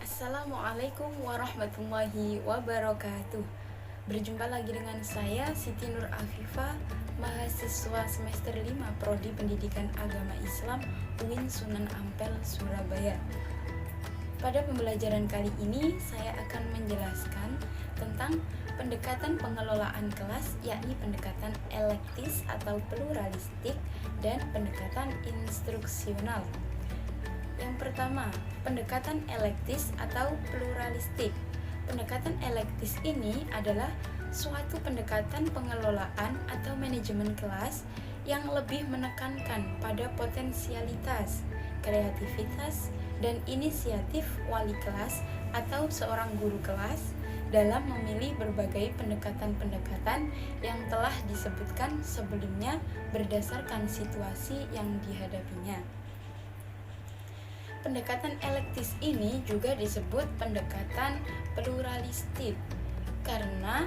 Assalamualaikum warahmatullahi wabarakatuh. Berjumpa lagi dengan saya Siti Nur Afifah, mahasiswa semester 5 Prodi Pendidikan Agama Islam UIN Sunan Ampel, Surabaya. Pada pembelajaran kali ini saya akan menjelaskan tentang pendekatan pengelolaan kelas, yakni pendekatan elektis atau pluralistik dan pendekatan instruksional. Yang pertama, pendekatan elektis atau pluralistik. Pendekatan elektis ini adalah suatu pendekatan pengelolaan atau manajemen kelas yang lebih menekankan pada potensialitas, kreativitas, dan inisiatif wali kelas atau seorang guru kelas dalam memilih berbagai pendekatan-pendekatan yang telah disebutkan sebelumnya berdasarkan situasi yang dihadapinya. Pendekatan elektis ini juga disebut pendekatan pluralistik karena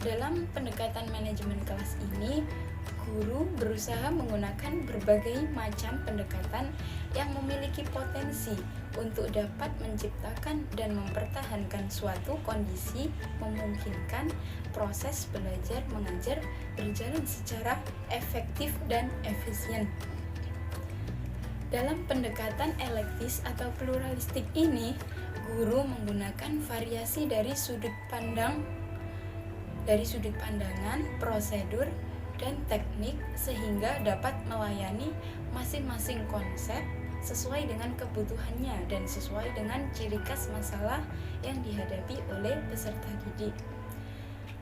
dalam pendekatan manajemen kelas ini guru berusaha menggunakan berbagai macam pendekatan yang memiliki potensi untuk dapat menciptakan dan mempertahankan suatu kondisi memungkinkan proses belajar mengajar berjalan secara efektif dan efisien. Dalam pendekatan elektis atau pluralistik ini, guru menggunakan variasi dari sudut pandangan, prosedur, dan teknik sehingga dapat melayani masing-masing konsep sesuai dengan kebutuhannya dan sesuai dengan ciri khas masalah yang dihadapi oleh peserta didik.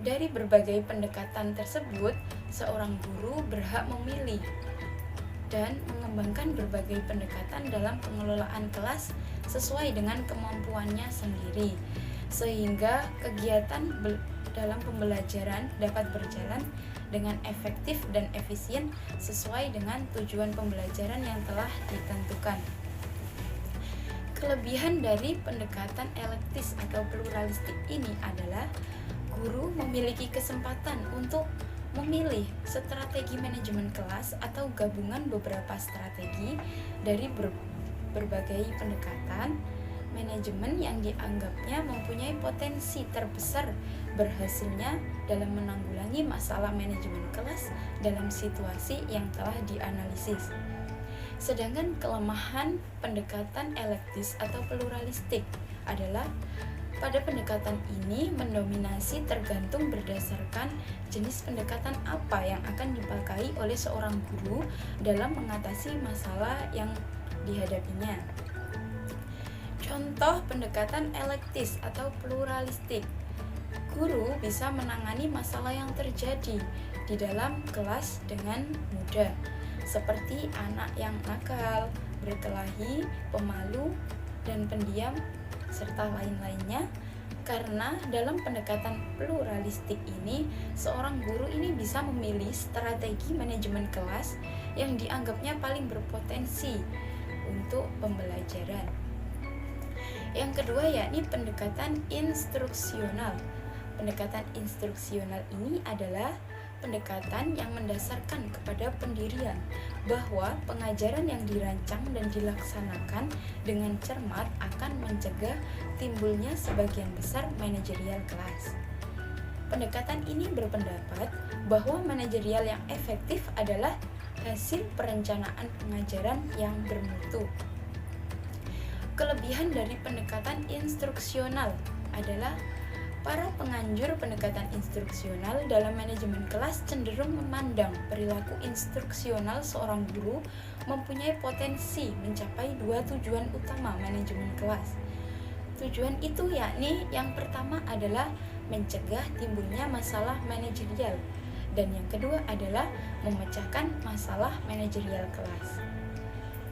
Dari berbagai pendekatan tersebut, seorang guru berhak memilih dan mengembangkan berbagai pendekatan dalam pengelolaan kelas sesuai dengan kemampuannya sendiri, sehingga kegiatan dalam pembelajaran dapat berjalan dengan efektif dan efisien sesuai dengan tujuan pembelajaran yang telah ditentukan. Kelebihan dari pendekatan elektis atau pluralistik ini adalah guru memiliki kesempatan untuk memilih strategi manajemen kelas atau gabungan beberapa strategi dari berbagai pendekatan manajemen yang dianggapnya mempunyai potensi terbesar berhasilnya dalam menanggulangi masalah manajemen kelas dalam situasi yang telah dianalisis. Sedangkan kelemahan pendekatan elektis atau pluralistik adalah pada pendekatan ini mendominasi tergantung berdasarkan jenis pendekatan apa yang akan dipakai oleh seorang guru dalam mengatasi masalah yang dihadapinya. Contoh pendekatan elektis atau pluralistik. Guru bisa menangani masalah yang terjadi di dalam kelas dengan mudah, seperti anak yang nakal, berkelahi, pemalu, dan pendiam, serta lain-lainnya, karena dalam pendekatan pluralistik ini seorang guru ini bisa memilih strategi manajemen kelas yang dianggapnya paling berpotensi untuk pembelajaran. Yang kedua yakni pendekatan instruksional. Pendekatan instruksional ini adalah pendekatan yang mendasarkan kepada pendirian bahwa pengajaran yang dirancang dan dilaksanakan dengan cermat akan mencegah timbulnya sebagian besar manajerial kelas. Pendekatan ini berpendapat bahwa manajerial yang efektif adalah hasil perencanaan pengajaran yang bermutu. Kelebihan dari pendekatan instruksional adalah para penganjur pendekatan instruksional dalam manajemen kelas cenderung memandang perilaku instruksional seorang guru mempunyai potensi mencapai dua tujuan utama manajemen kelas. Tujuan itu yakni yang pertama adalah mencegah timbulnya masalah manajerial dan yang kedua adalah memecahkan masalah manajerial kelas.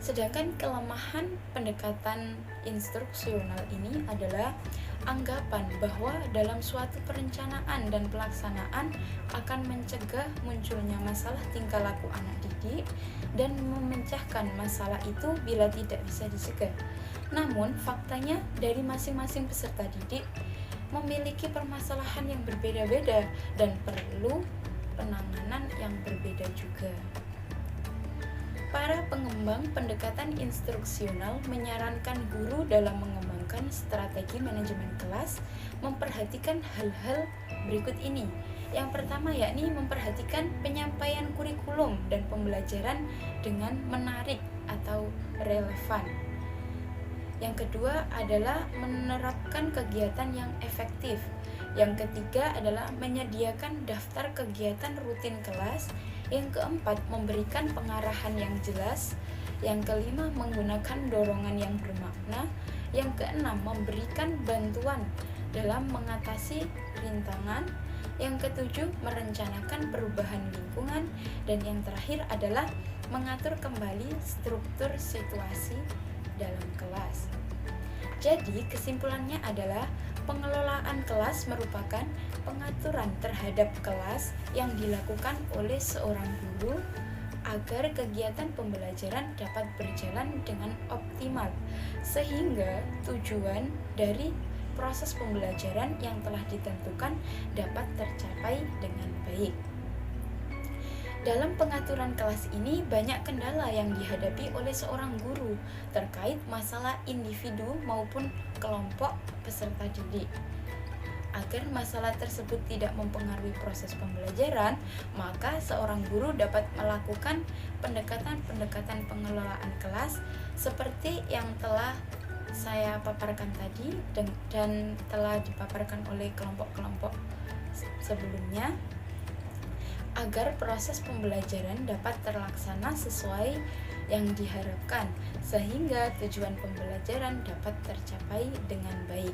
Sedangkan kelemahan pendekatan instruksional ini adalah anggapan bahwa dalam suatu perencanaan dan pelaksanaan akan mencegah munculnya masalah tingkah laku anak didik dan memecahkan masalah itu bila tidak bisa dicegah. Namun faktanya dari masing-masing peserta didik memiliki permasalahan yang berbeda-beda dan perlu penanganan yang berbeda juga. Para pengembang pendekatan instruksional menyarankan guru dalam mengembangkan strategi manajemen kelas memperhatikan hal-hal berikut ini. Yang pertama yakni memperhatikan penyampaian kurikulum dan pembelajaran dengan menarik atau relevan. Yang kedua adalah menerapkan kegiatan yang efektif. Yang ketiga adalah menyediakan daftar kegiatan rutin kelas. Yang keempat, memberikan pengarahan yang jelas. Yang kelima, menggunakan dorongan yang bermakna. Yang keenam, memberikan bantuan dalam mengatasi rintangan. Yang ketujuh, merencanakan perubahan lingkungan. Dan yang terakhir adalah mengatur kembali struktur situasi dalam kelas. Jadi, kesimpulannya adalah pengelolaan kelas merupakan pengaturan terhadap kelas yang dilakukan oleh seorang guru agar kegiatan pembelajaran dapat berjalan dengan optimal, sehingga tujuan dari proses pembelajaran yang telah ditentukan dapat tercapai dengan baik. Dalam pengaturan kelas ini banyak kendala yang dihadapi oleh seorang guru terkait masalah individu maupun kelompok peserta didik. Agar masalah tersebut tidak mempengaruhi proses pembelajaran, maka seorang guru dapat melakukan pendekatan-pendekatan pengelolaan kelas seperti yang telah saya paparkan tadi dan telah dipaparkan oleh kelompok-kelompok sebelumnya, agar proses pembelajaran dapat terlaksana sesuai yang diharapkan, sehingga tujuan pembelajaran dapat tercapai dengan baik.